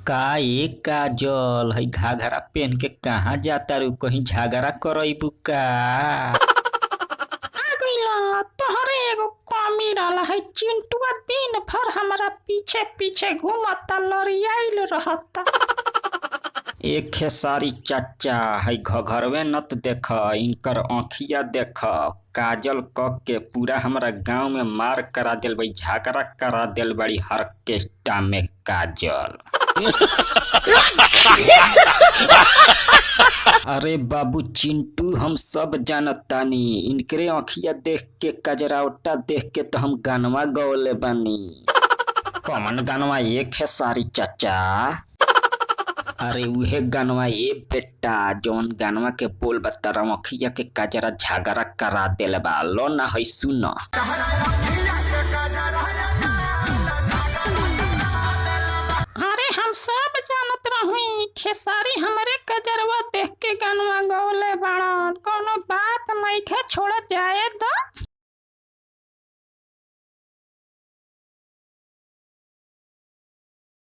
का एक काजल है घाघरा पहन के कहाँ जाता रू कहीं झगड़ा करबू का। आ गइला तोहरे एगो कमी रहला है। चिंटुआ दिन भर हमारा पीछे पीछे घूमता लड़ियाइल रहता। एक खेसारी चाचा है घघरवे नत देख इनकर आँखिया देख काजल क के पूरा हमारा गांव में मार करा दिल बड़ी झगड़ा करा दिल बड़ी ऑर्केस्ट्रा में काजल। अरे बाबू चिंटू हम सब जानतानी इनकरे आँखिया देख के कजरावटा देख के तो हम गानवा गौले बानी। कौन गानवा एक है सारी चाचा। अरे उहे गानवा ये बेटा जौन गानवा के बोल बता मखिया के कजरा झगड़ा करा दिल बा लो ना है सुन। अरे हम सब जानत रही खेसारी हमरे कजरवा देख के गानवा गौले बाड़न। कोनो बात नहीं खे छोड़ जाए